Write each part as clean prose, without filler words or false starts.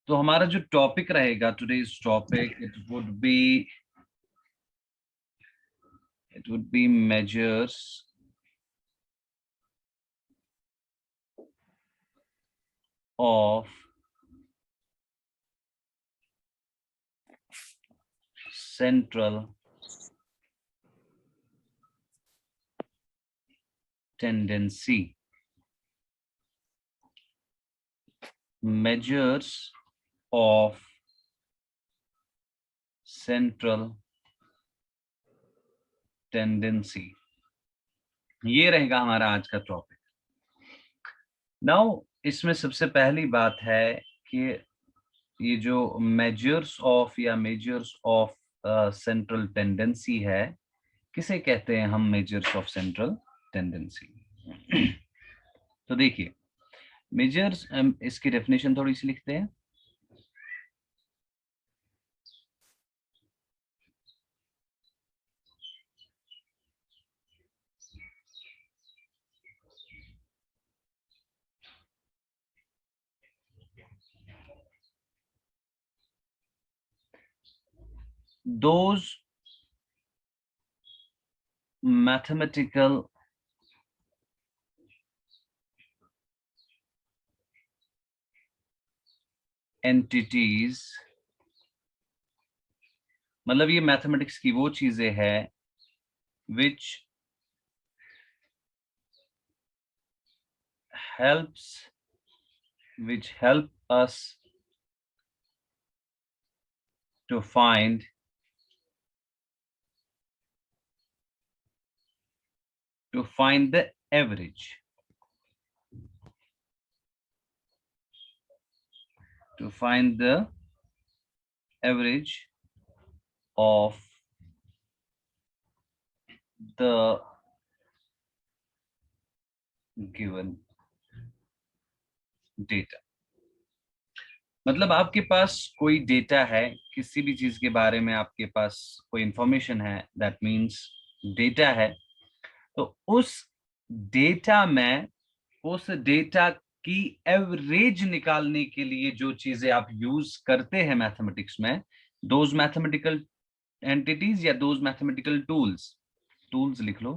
तो हमारा जो टॉपिक रहेगा today's topic it would be measures of central tendency. Measures of central tendency, ये रहेगा हमारा आज का टॉपिक। नाउ इसमें सबसे पहली बात है कि ये जो मेजर्स ऑफ या मेजर्स ऑफ सेंट्रल टेंडेंसी है, किसे कहते हैं हम मेजर्स ऑफ सेंट्रल टेंडेंसी? तो देखिए मेजर्स, इसकी डेफिनेशन थोड़ी सी लिखते हैं। Those mathematical entities, मतलब ये मैथमेटिक्स की वो चीजें हैं which help us to find the average, to find the average of the given data। मतलब आपके पास कोई डेटा है, किसी भी चीज के बारे में आपके पास कोई इंफॉर्मेशन है, दैट मीन्स डेटा है। तो उस डेटा में उस डेटा की एवरेज निकालने के लिए जो चीजें आप यूज करते हैं मैथमेटिक्स में, दोज मैथमेटिकल एंटिटीज या दोज मैथमेटिकल टूल्स लिख लो,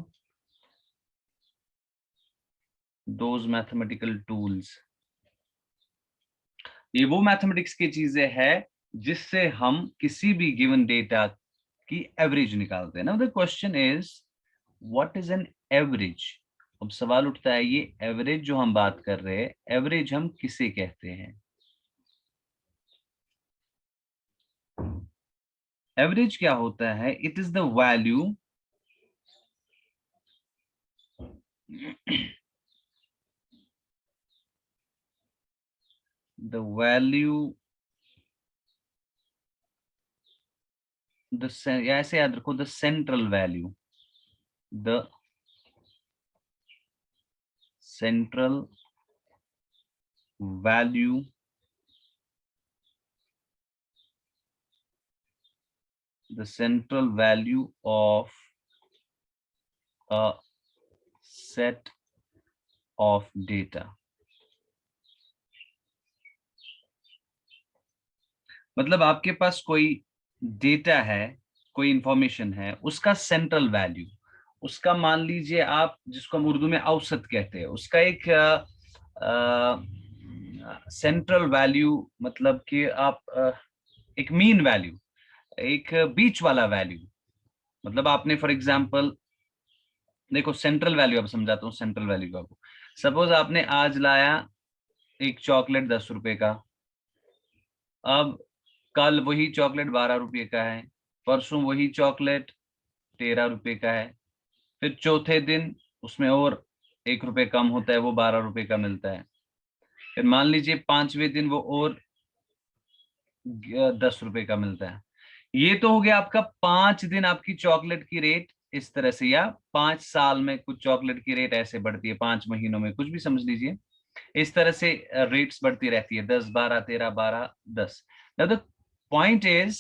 दोज मैथमेटिकल टूल्स, ये वो मैथमेटिक्स की चीजें हैं जिससे हम किसी भी गिवन डेटा की एवरेज निकालते हैं। Now the question is what is an average. अब सवाल उठता है, ये एवरेज जो हम बात कर रहे हैं, एवरेज हम किसे कहते हैं? एवरेज क्या होता है? इट इज द वैल्यू ऐसे याद रखो, the central value, the central value of a set of data। मतलब आपके पास कोई डेटा है, कोई इंफॉर्मेशन है, उसका सेंट्रल वैल्यू, उसका मान लीजिए आप जिसको हम उर्दू में औसत कहते हैं, उसका एक सेंट्रल वैल्यू, मतलब कि आप एक मीन वैल्यू, एक बीच वाला वैल्यू, मतलब आपने फॉर एग्जांपल देखो सेंट्रल वैल्यू, अब समझाता हूँ सेंट्रल वैल्यू को आपको। सपोज आपने आज लाया एक चॉकलेट 10 रुपए का, अब कल वही चॉकलेट 12 रुपए का है, परसों वही चॉकलेट 13 रुपए का है, फिर चौथे दिन उसमें और 1 रुपए कम होता है, वो 12 रुपए का मिलता है, फिर मान लीजिए 5वें दिन वो और 10 रुपए का मिलता है। ये तो हो गया आपका 5 दिन आपकी चॉकलेट की रेट इस तरह से, या 5 साल में कुछ चॉकलेट की रेट ऐसे बढ़ती है, 5 महीनों में, कुछ भी समझ लीजिए, इस तरह से रेट्स बढ़ती रहती है, 10 12 13 12 10। नाउ द पॉइंट इज,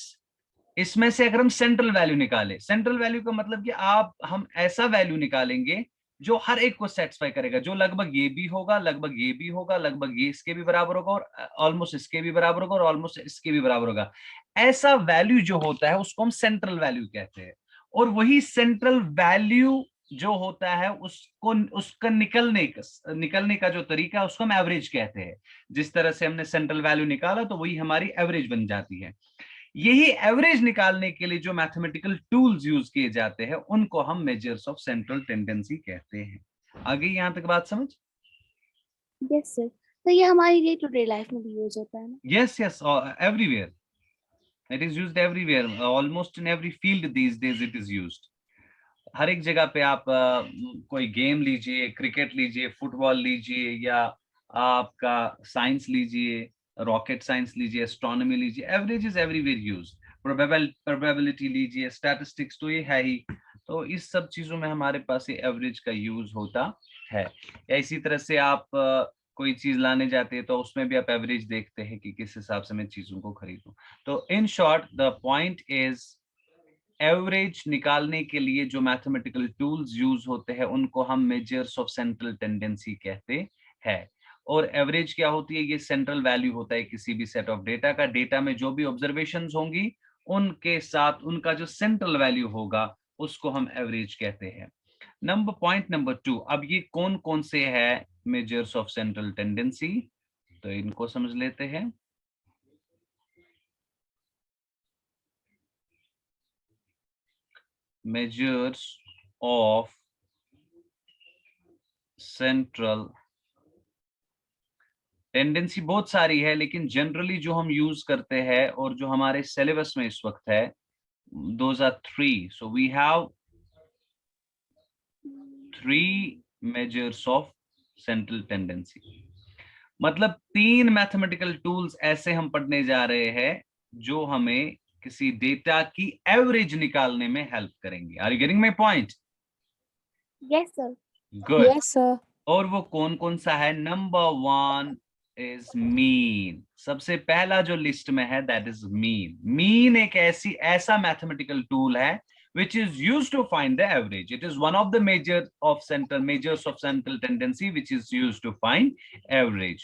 इसमें से अगर हम सेंट्रल वैल्यू निकाले, सेंट्रल वैल्यू का मतलब कि हम ऐसा वैल्यू निकालेंगे जो हर एक को सेटिस्फाई करेगा, जो लगभग ये भी होगा, लगभग ये भी होगा, लगभग ये इसके भी बराबर होगा, और ऑलमोस्ट इसके भी बराबर होगा, और ऑलमोस्ट इसके भी बराबर होगा। ऐसा वैल्यू जो होता है उसको हम सेंट्रल वैल्यू कहते हैं। और वही सेंट्रल वैल्यू जो होता है उसको, उसका निकलने का जो तरीका है उसको हम एवरेज कहते हैं। जिस तरह से हमने सेंट्रल वैल्यू निकाला तो वही हमारी एवरेज बन जाती है। यही एवरेज निकालने के लिए जो मैथमेटिकल टूल्स यूज किए जाते हैं उनको हम मेजर्स ऑफ सेंट्रल टेंडेंसी कहते हैं। आगे यहां तक बात समझ? Yes sir. तो ये हमारी डे टू डे लाइफ में भी यूज होता है ना? Yes yes, everywhere it is used, everywhere, almost in every field these days it is used. हर एक जगह पे आप कोई गेम लीजिए, क्रिकेट लीजिए, फुटबॉल लीजिए, या आपका साइंस लीजिए, रॉकेट साइंस लीजिए, एस्ट्रोनॉमी लीजिए, average is everywhere used. Probability लीजिए, स्टैटिस्टिक्स तो ये है ही। तो इस सब चीजों में हमारे पास ये एवरेज का यूज होता है। या इसी तरह से आप कोई चीज लाने जाते हैं तो उसमें भी आप एवरेज देखते हैं कि किस हिसाब से मैं चीजों को खरीदूं। तो in short the point is, average निकालने के लिए जो मैथमेटिकल टूल्स यूज होते हैं उनको हम मेजर्स ऑफ सेंट्रल टेंडेंसी कहते हैं। और एवरेज क्या होती है? ये सेंट्रल वैल्यू होता है किसी भी सेट ऑफ डेटा का। डेटा में जो भी ऑब्जर्वेशंस होंगी उनके साथ उनका जो सेंट्रल वैल्यू होगा उसको हम एवरेज कहते हैं। पॉइंट नंबर 2, अब ये कौन कौन से है मेजर्स ऑफ सेंट्रल टेंडेंसी, तो इनको समझ लेते हैं। मेजर्स ऑफ सेंट्रल टेंडेंसी बहुत सारी है, लेकिन जनरली जो हम यूज करते हैं और जो हमारे सिलेबस में इस वक्त है, those are 3। So we have 3 measures of central tendency. मतलब 3 मैथमेटिकल टूल्स ऐसे हम पढ़ने जा रहे हैं जो हमें किसी डेटा की एवरेज निकालने में हेल्प करेंगे। Are you getting my point? Yes sir. Good. Yes sir. और वो कौन कौन सा है? Number 1 is mean. सबसे पहला जो लिस्ट में है दैट इज मीन। मीन एक ऐसा मैथमेटिकल टूल है which is used to find the average. It is one of the measures of central tendency which is used to find average.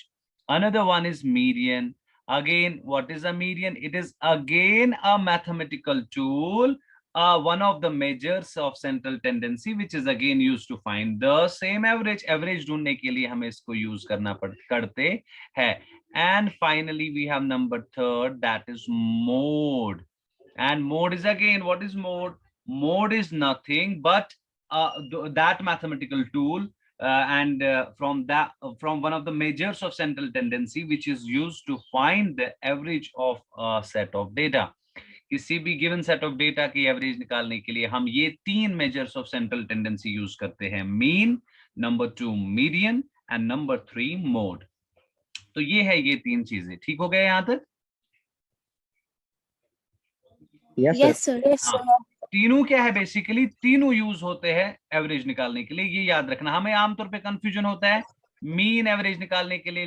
Another one is median. Again, what is a median? It is again a mathematical tool, one of the measures of central tendency which is again used to find the same average. Average ढूंढने के लिए हमें इसको use करते हैं. And finally we have number 3, that is mode. And mode is again, what is mode? Mode is nothing but that mathematical tool, and from one of the measures of central tendency which is used to find the average of a set of data. किसी भी given set of data की average निकालने के लिए हम ये 3 measures of central tendency use करते हैं। Mean, number 2 median, and number 3 mode. तो ये है ये 3 चीजें। ठीक हो गया यहां तक? Yes sir. यस हाँ, सर। तीनों क्या है? बेसिकली तीनों यूज होते हैं एवरेज निकालने के लिए। ये याद रखना। हमें आमतौर पे कंफ्यूजन होता है मीन एवरेज निकालने के लिए,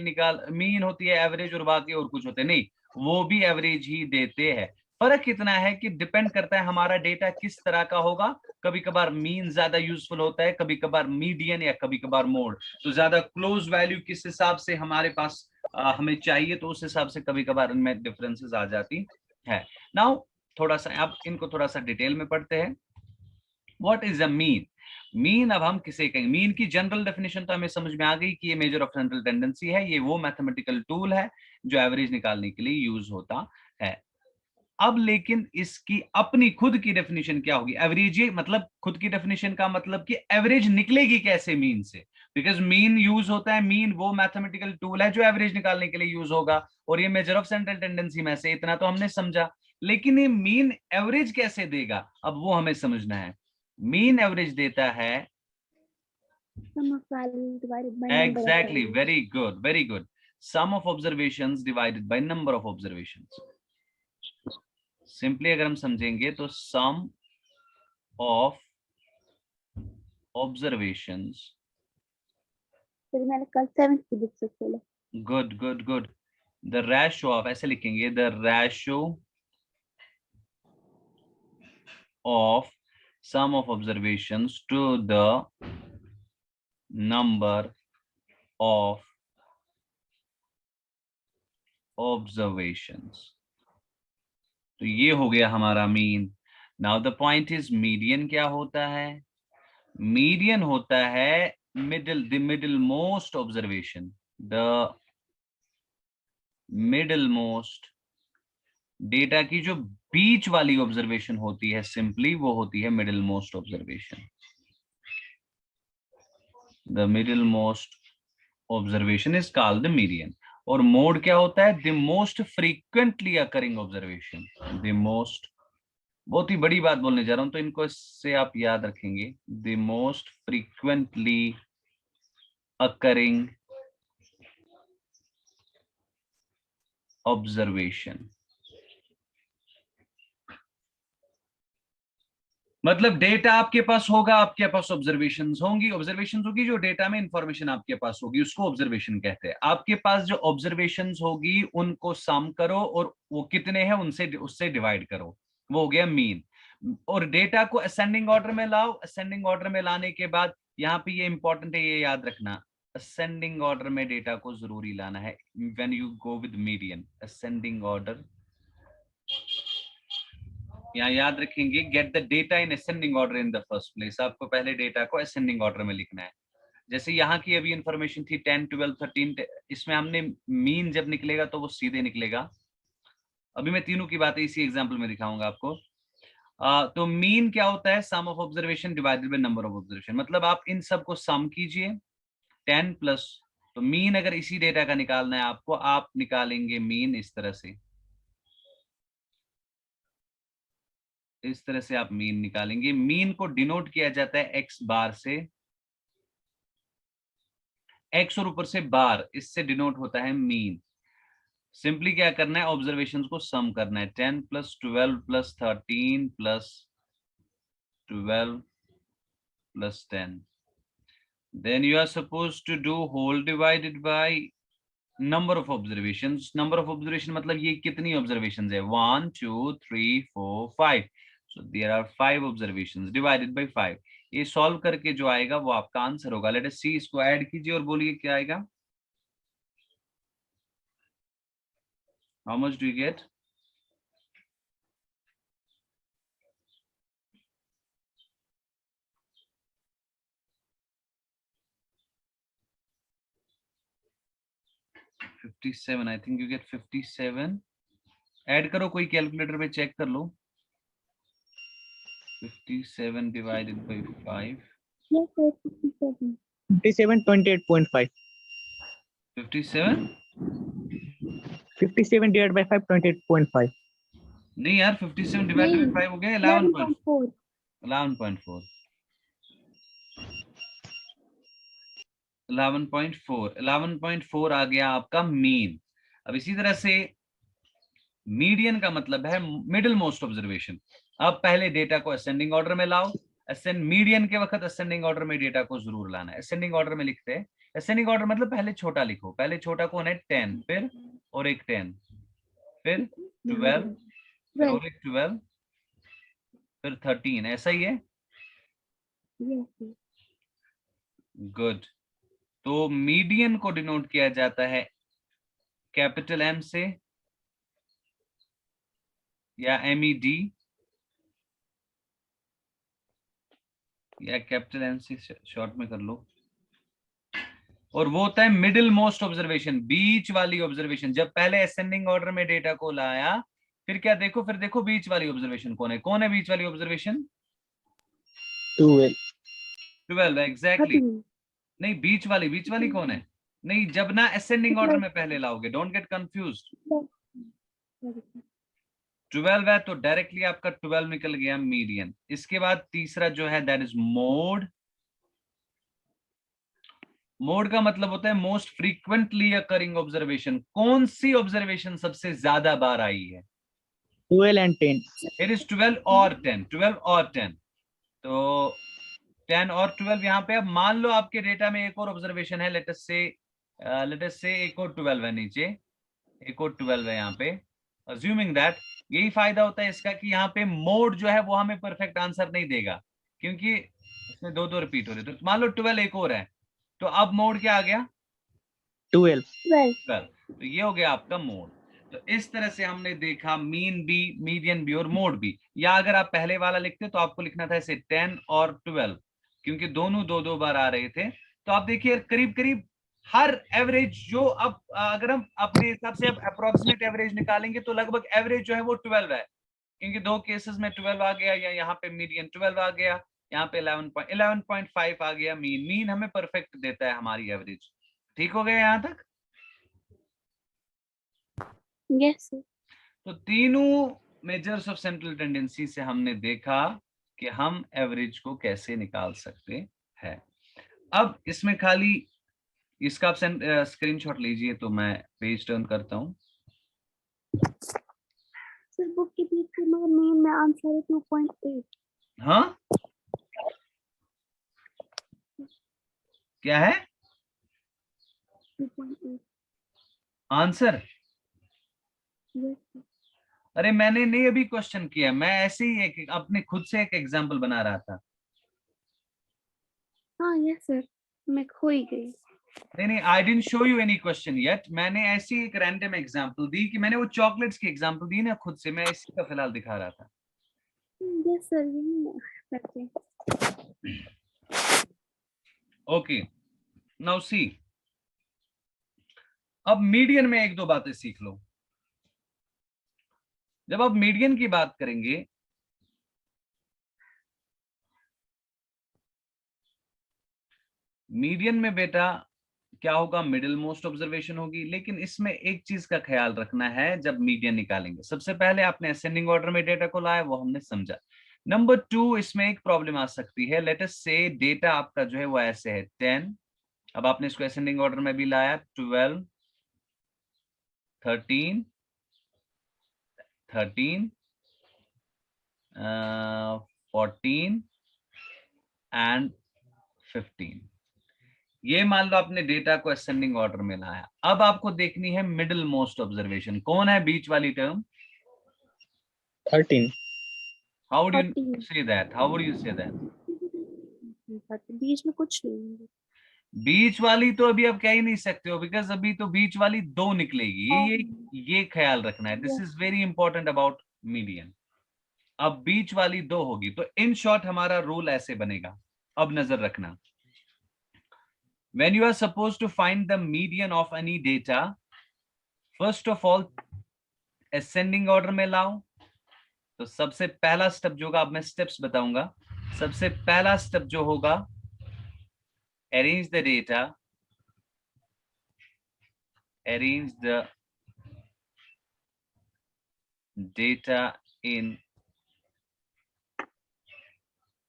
मीन होती है एवरेज और बाकी और कुछ होते नहीं, वो भी एवरेज ही देते हैं। फर्क कितना है कि डिपेंड करता है हमारा डेटा किस तरह का होगा। कभी कभार मीन ज्यादा यूजफुल होता है, कभी कभार मीडियन, या कभी कभार मोड। तो ज्यादा क्लोज वैल्यू किस हिसाब से हमारे पास हमें चाहिए, तो उस हिसाब से कभी कभार इनमें डिफरेंसेस आ जाती है। नाउ थोड़ा सा अब इनको थोड़ा सा डिटेल में पढ़ते हैं। What is a mean? Mean, अब हम किसे कहेंगे? मीन की जनरल डेफिनेशन तो हमें समझ में आ गई कि ये मेजर ऑफ सेंट्रल टेंडेंसी है। ये वो मैथमेटिकल टूल है जो एवरेज निकालने के लिए यूज होता है। अब लेकिन इसकी अपनी खुद की डेफिनेशन क्या होगी? एवरेज, मतलब खुद की डेफिनेशन का मतलब कि एवरेज निकलेगी कैसे मीन से? बिकॉज मीन यूज होता है, मीन वो मैथमेटिकल टूल है जो एवरेज निकालने के लिए यूज होगा, और ये मेजर ऑफ सेंट्रल टेंडेंसी में से, इतना तो हमने समझा। लेकिन ये मीन एवरेज कैसे देगा, अब वो हमें समझना है। मीन एवरेज देता है, Sum of values divided by number of exactly, values. Very good very good, sum of observations divided by number of observations. Simply अगर हम समझेंगे तो सम ऑफ ऑब्जर्वेशंस, फिर मैंने कल 7th की बुक से खोला। Good good good, the ratio of, ऐसे लिखेंगे, the ratio of sum of observations to the number of observations. तो ये हो गया हमारा mean. Now the point is median क्या होता है? मीडियन होता है the middle most observation, the middle most, data की जो बीच वाली ऑब्जर्वेशन होती है, सिंपली वो होती है middle most observation. The middle most observation is called the median. और मोड क्या होता है? The most frequently occurring observation. The most, बहुत ही बड़ी बात बोलने जा रहा हूं तो इनको इससे आप याद रखेंगे। The most frequently occurring observation. मतलब डेटा आपके पास होगा, आपके पास ऑब्जर्वेशंस होंगी, ऑब्जर्वेशंस होगी, जो डेटा में इंफॉर्मेशन आपके पास होगी उसको ऑब्जर्वेशन कहते हैं। आपके पास जो ऑब्जर्वेशंस होगी उनको सम करो और वो कितने हैं उनसे उससे डिवाइड करो, वो हो गया मीन। और डेटा को असेंडिंग ऑर्डर में लाओ। असेंडिंग ऑर्डर में लाने के बाद यहाँ पे ये इंपॉर्टेंट है, ये याद रखना, असेंडिंग ऑर्डर में डेटा को जरूरी लाना है when you go with median. Ascending order यहाँ याद रखेंगे, get the data in ascending order in the first place. आपको पहले डेटा को असेंडिंग ऑर्डर में लिखना है। जैसे यहाँ की अभी इंफॉर्मेशन थी 10, 12, 13, इसमें हमने मीन जब निकलेगा तो वो सीधे निकलेगा। अभी मैं तीनों की बातें इसी एग्जाम्पल में दिखाऊंगा आपको। तो मीन क्या होता है? Sum of observation divided by number of observation. मतलब आप इन सबको सम कीजिए 10 प्लस, तो मीन अगर इसी डेटा का निकालना है आपको, आप निकालेंगे मीन इस तरह से, इस तरह से आप मीन निकालेंगे। मीन को डिनोट किया जाता है एक्स बार से, एक्स और ऊपर से बार, इससे डिनोट होता है मीन। सिंपली क्या करना है? ऑब्जर्वेशंस को सम करना है। 10 plus 12 plus 13 plus 12 plus 10, then you are supposed to do whole divided by number of observations. number of observation मतलब ये कितनी observations है? 1 2 3 4 5, so there are 5 observations divided by 5। ये सॉल्व करके जो आएगा वो आपका आंसर होगा। लेट अस सी, इसको ऐड कीजिए और बोलिए क्या आएगा। How much do you get? $57, I think you get 57। Add करो, कोई कैलकुलेटर पे चेक कर लो। 57 divided by 5, Yes, sir, 57. 57 28.5. 57 57 divided by 5 28.5. नहीं यार, 57 divided by 5 हो गया 11.4। 11.4. 11.4 आ गया आपका मीन। अब इसी तरह से मीडियन का मतलब है मिडिल मोस्ट ऑब्जर्वेशन। अब पहले डेटा को असेंडिंग ऑर्डर में लाओ। मीडियन के वक्त असेंडिंग ऑर्डर में डेटा को जरूर लाना है। असेंडिंग ऑर्डर में लिखते हैं, असेंडिंग ऑर्डर मतलब पहले छोटा लिखो। पहले छोटा कौन है? 10, फिर और एक 10, फिर 12, फिर और एक 12, फिर 13, ऐसा ही है। Yes, sir. गुड। तो मीडियन को डिनोट किया जाता है कैपिटल एम से या MED, या कैपिटल एम से शॉर्ट में कर लो। और वो होता है मिडिल मोस्ट ऑब्जर्वेशन, बीच वाली ऑब्जर्वेशन। जब पहले असेंडिंग ऑर्डर में डेटा को लाया, फिर क्या देखो, फिर देखो बीच वाली ऑब्जर्वेशन कौन है। कौन है बीच वाली ऑब्जर्वेशन? 12. 12, एग्जैक्टली। 13. नहीं, बीच वाली कौन है? नहीं, जब ना असेंडिंग ऑर्डर में पहले लाओगे, डोंट गेट कंफ्यूज्ड। 12 है तो डायरेक्टली आपका 12 निकल गया मीडियन। इसके बाद तीसरा जो है दैट इज मोड। मोड का मतलब होता है मोस्ट फ्रीक्वेंटली अकरिंग ऑब्जर्वेशन। कौन सी ऑब्जर्वेशन सबसे ज्यादा बार आई है? 12 and 10. इट इज 12 और 10, 12 और 10। तो 10 और 12 यहाँ पे। अब मान लो आपके डेटा में एक और ऑब्जर्वेशन है, लेट अस से एक और 12 है नीचे, एक और 12 है यहाँ पे। अज्यूमिंग दैट, यही फायदा होता है इसका कि यहाँ पे मोड जो है वो हमें परफेक्ट आंसर नहीं देगा, क्योंकि इसमें दो रिपीट हो रहे। तो मान लो 12 एक और है, तो अब मोड क्या आ गया? 12. 12. 12. तो ये हो गया आपका मोड। तो इस तरह से हमने देखा मीन भी, मीडियन भी और मोड भी। या अगर आप पहले वाला लिखते तो आपको लिखना था इसे 10 और 12, क्योंकि दोनों दो दो बार आ रहे थे। तो आप देखिए करीब करीब हर एवरेज जो, अब अगर हम अपने हिसाब से अब अप्रोक्सीमेट एवरेज निकालेंगे तो लगभग एवरेज जो है वो 12 है, क्योंकि दो केसेस में 12 आ गया, या यहाँ पे मीडियन 12 आ गया, यहाँ पे 11.5 आ गया मीन। मीन हमें परफेक्ट देता है हमारी एवरेज। ठीक हो गया यहाँ तक? Yes, sir. तो तीनों मेजर्स ऑफ सेंट्रल टेंडेंसी से हमने देखा कि हम एवरेज को कैसे निकाल सकते हैं। अब इसमें खाली इसका आप स्क्रीनशॉट लीजिए, तो मैं पेज टर्न करता हूं। Sir, book के पीछे मगर मेन में आंसर है 2.8. हाँ, क्या है 2.8. आंसर? Yes, sir. अरे मैंने नहीं अभी क्वेश्चन किया, मैं ऐसे ही एक अपने खुद से एक एग्जांपल बना रहा था। हाँ, yes, sir. मैं खो ही गई. नहीं, I didn't show you any question yet. मैंने ऐसी एक रैंडम एग्जांपल दी कि मैंने वो चॉकलेट्स की एग्जांपल दी ना खुद से, मैं इसी का फिलहाल दिखा रहा था। Yes, sir. यही करते हैं. ओके, नाउ सी, अब मीडियन में एक दो बातें सीख लो। जब आप मीडियन की बात करेंगे, मीडियन में बेटा क्या होगा, मिडिल मोस्ट ऑब्जर्वेशन होगी। लेकिन इसमें एक चीज का ख्याल रखना है जब मीडियन निकालेंगे। सबसे पहले आपने असेंडिंग ऑर्डर में डेटा को लाया, वो हमने समझा। नंबर 2, इसमें एक प्रॉब्लम आ सकती है। लेट अस से डेटा आपका जो है वो ऐसे है 10, अब आपने इसको असेंडिंग ऑर्डर में भी लाया 12, 13, 14 एंड 15। ये मान लो आपने डेटा को असेंडिंग ऑर्डर में लाया। अब आपको देखनी है मिडिल मोस्ट ऑब्जर्वेशन, कौन है बीच वाली term? 13. How would you 13. Say that? How would you say that? बीच में कुछ नहीं है. बीच वाली तो अभी आप कह ही नहीं सकते हो, बिकॉज अभी तो बीच वाली 2 निकलेगी। ये ख्याल रखना है, this is very important about median. अब बीच वाली 2 होगी, तो इन शॉर्ट हमारा रूल ऐसे बनेगा। अब नजर रखना, when you are supposed to find the median of any data, first of all ascending order में लाओ। तो सबसे पहला स्टेप जो होगा, अब मैं स्टेप्स बताऊंगा। सबसे पहला स्टेप जो होगा, arrange the data, arrange the data in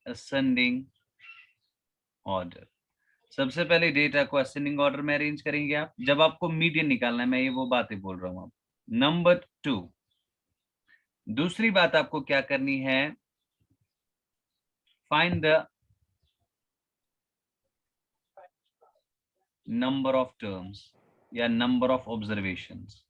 ascending order। सबसे पहले डेटा को असेंडिंग ऑर्डर में अरेंज करेंगे आप, जब आपको मीडियन निकालना है। मैं ये वो बातें बोल रहा हूं आप। नंबर 2, दूसरी बात आपको क्या करनी है, find the number of terms या नंबर ऑफ ऑब्जर्वेशंस।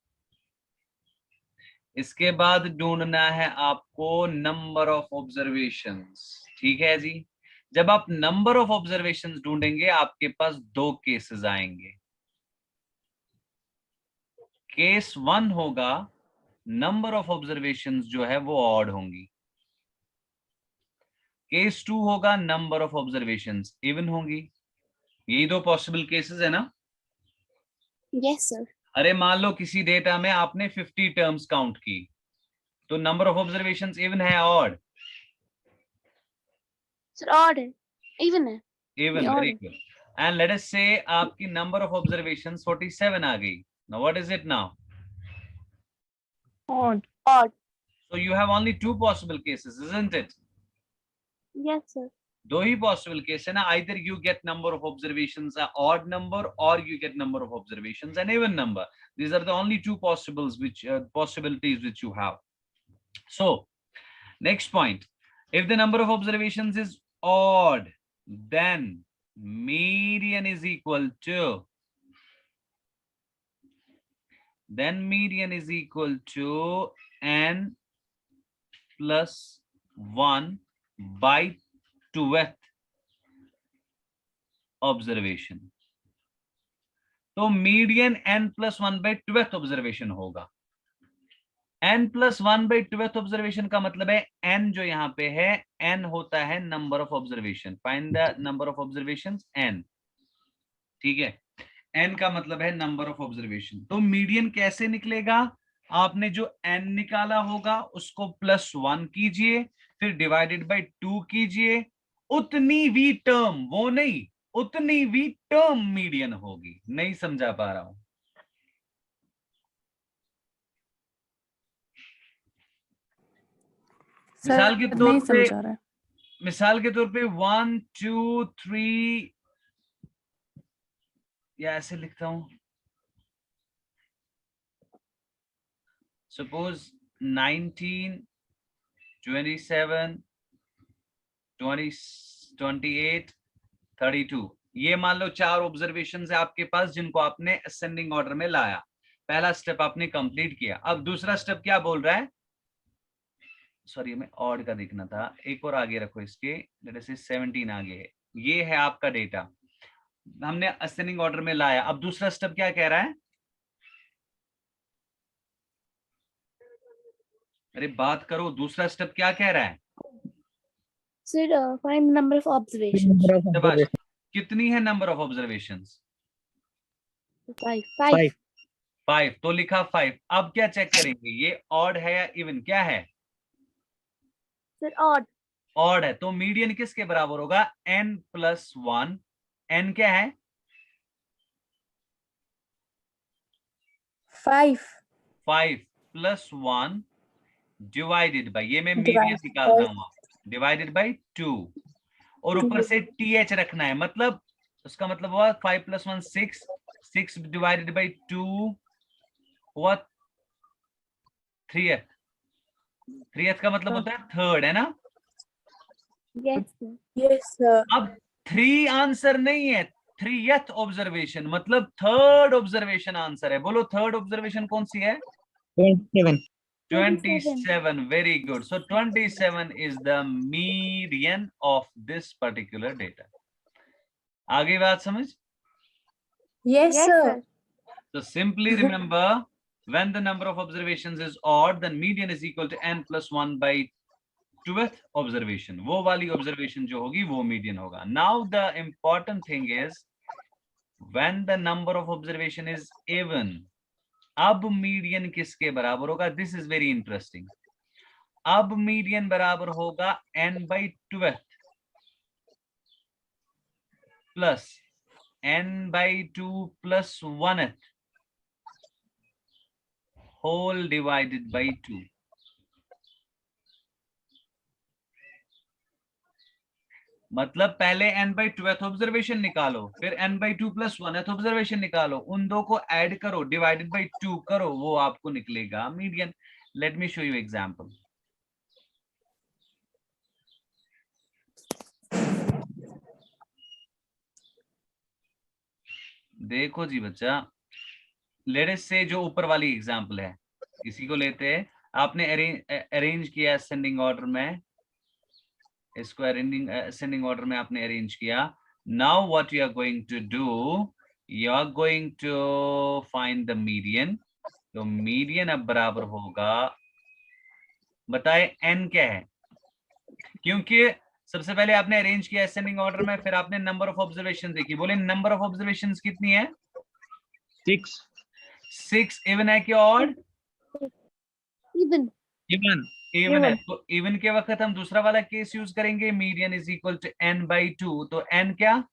इसके बाद ढूंढना है आपको नंबर ऑफ ऑब्जर्वेशंस। ठीक है जी। जब आप नंबर ऑफ ऑब्जर्वेशंस ढूंढेंगे, आपके पास 2 केसेस आएंगे। केस 1 होगा, नंबर ऑफ ऑब्जर्वेशंस जो है वो ऑड होंगी। केस 2 होगा, नंबर ऑफ ऑब्जर्वेशंस इवन होंगी। यही 2 पॉसिबल केसेस है ना? Yes, sir. अरे मान लो किसी डेटा में आपने 50 टर्म्स काउंट की, तो नंबर ऑफ ऑब्जर्वेशंस इवन है ऑड? Sir, odd है. Even है. इवन, ये odd वेरी है. गुड। एंड लेट अस से आपकी नंबर ऑफ ऑब्जर्वेशंस 47 आ गई। Now what is it now? Odd. Odd. So you have only 2 possible cases, isn't it? Yes, sir. 2 he possible case है ना। either you get number of observations a odd number, or you get number of observations an even number. These are the only 2 possibles which possibilities which you have. So next point, if the number of observations is odd, then median is equal to n plus 1 by 2th observation। तो median n+1/12 observation होगा। n+1/12 observation का मतलब है n जो यहाँ पे है, n होता है number of observation. Find the number of observations n, ठीक है। n का मतलब है नंबर ऑफ ऑब्जर्वेशन। तो मीडियन कैसे निकलेगा? आपने जो n निकाला होगा उसको +1 कीजिए, फिर डिवाइडेड बाय 2 कीजिए। उतनी भी टर्म, वो नहीं, उतनी भी टर्म मीडियन होगी। नहीं समझा पा रहा हूं? मिसाल के तौर नहीं पे, समझा रहा है। मिसाल के तौर पे 1 2 3, या ऐसे लिखता हूं, सपोज 19 27 20 28 32, ये मान लो 4 ऑब्जर्वेशन है आपके पास जिनको आपने असेंडिंग ऑर्डर में लाया। पहला स्टेप आपने कंप्लीट किया। अब दूसरा स्टेप क्या बोल रहा है? सॉरी, हमें ऑड का देखना था, एक और आगे रखो इसके, जैसे 17 आगे है। ये है आपका डेटा, हमने असेंडिंग ऑर्डर में लाया। अब दूसरा स्टेप क्या कह रहा है? अरे बात करो, दूसरा स्टेप क्या कह रहा है? Sir find number of observation. Number of शाबाश। observations. कितनी है नंबर ऑफ ऑब्जर्वेशंस? 5 5. 5, तो लिखा 5। अब क्या चेक करेंगे, ये ऑड है या इवन? क्या है? Sir odd. ऑड है, तो मीडियन किसके बराबर होगा? n+1। n क्या है? 5 5 + 1 डिवाइडेड बाई, ये मैं मीडियन Divide निकाल by रहा हूं, डिवाइडेड बाई 2, और ऊपर से th रखना है। मतलब उसका मतलब हुआ 5 + 1 6, 6 डिवाइडेड बाई 2 हुआ 3th। 3th का मतलब होता है थर्ड, है ना? Yes sir. yes sir. अब 3 आंसर नहीं है, 3th ऑब्जर्वेशन, मतलब थर्ड ऑब्जर्वेशन आंसर है। बोलो थर्ड ऑब्जर्वेशन कौन सी है? 27. 27, very good. So 27 is the median of this particular data. आगे बात समझ? Yes Yes sir. sir. So simply remember, when the number of observations is odd, then median is equal to n+1/12th observation. वो वाली observation जो होगी वो median होगा. Now the important thing is, when the number of observation is even, अब median किसके बराबर होगा? This is very interesting. अब मीडियन बराबर होगा n/12 plus n/2 + 1th whole divided by 2। मतलब पहले n/12th ऑब्जर्वेशन निकालो, फिर n/2 + 1th ऑब्जर्वेशन निकालो, उन दो को ऐड करो, डिवाइडेड बाई 2 करो, वो आपको निकलेगा median. Let me show you example. देखो जी बच्चा, लेट्स से जो ऊपर वाली एग्जांपल है, इसी को लेते हैं। आपने अरेंज किया असेंडिंग ऑर्डर में, इसको असेंडिंग ऑर्डर में आपने अरेंज किया। Now what you are going to do, you are going to find the median. तो मीडियन अब बराबर होगा, बताए n क्या है? क्योंकि सबसे पहले आपने अरेंज किया असेंडिंग ऑर्डर में, फिर आपने नंबर ऑफ ऑब्जर्वेशन देखी। बोले नंबर ऑफ ऑब्जर्वेशन कितनी है? 6. 6 इवन है कि ऑड? Even. Even. इवन है, Even. तो इवन के वक्त हम दूसरा वाला केस यूज करेंगे, median is equal to n/2। तो n क्या?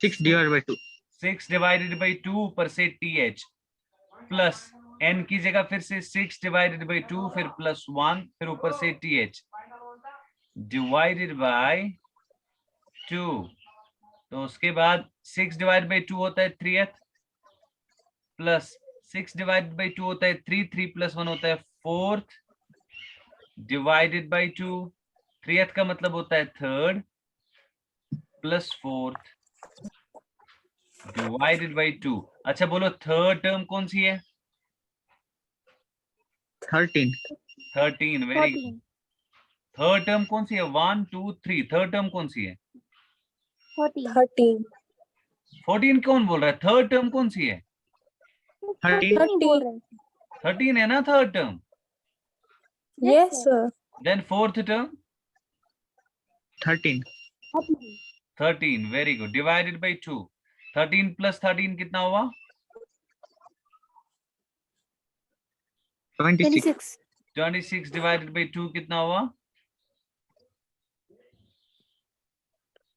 6 divided by 2. 6 डिवाइडेड बाई 2, ऊपर से th प्लस n की जगह फिर से 6 डिवाइडेड बाई 2, फिर +1, फिर ऊपर से th डिवाइडेड बाय 2। तो उसके बाद 6 डिवाइडेड बाई 2 होता है 3th, प्लस 6 डिवाइडेड बाई 2 होता है 3, 3 + 1 होता है 4th, डिवाइडेड बाई 2। 3th का मतलब होता है third, plus 4th divided by 2। अच्छा बोलो थर्ड टर्म कौन सी है? 13. 13, वेरी गुड। 14. थर्ड टर्म कौन सी है? 1 2 3, थर्ड टर्म कौन सी है? 14. 13 14 कौन बोल रहा है? थर्ड टर्म कौन सी है? 13. 13 बोल रहे हैं। 13 है ना third term? Yes, sir. Then fourth term 13. 13, very good, divided by 2। 13 plus 13 कितना हुआ? 26. 26 26 डिवाइडेड बाई 2 कितना हुआ?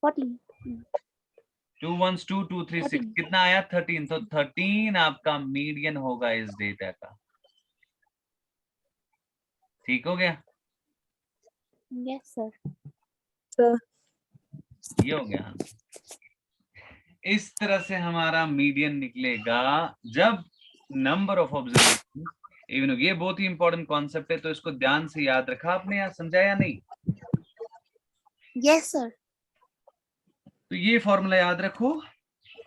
14 2 1 2 2 3 6 13 कितना आया? 13। तो 13 आपका मीडियन होगा इस डेटा का। ठीक हो गया? Yes sir. Sir. ये हो गया। इस तरह से हमारा मीडियन निकलेगा जब नंबर ऑफ ऑब्जर्वेशन इवन। ये बहुत ही इंपॉर्टेंट कॉन्सेप्ट है, तो इसको ध्यान से याद रखा आपने, या समझाया नहीं? Yes sir. तो ये फॉर्मूला याद रखो,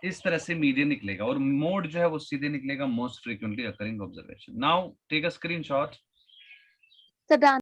इस तरह से मीडियन निकलेगा, और मोड जो है वो सीधे निकलेगा most frequently occurring observation. Now take a screenshot. Sir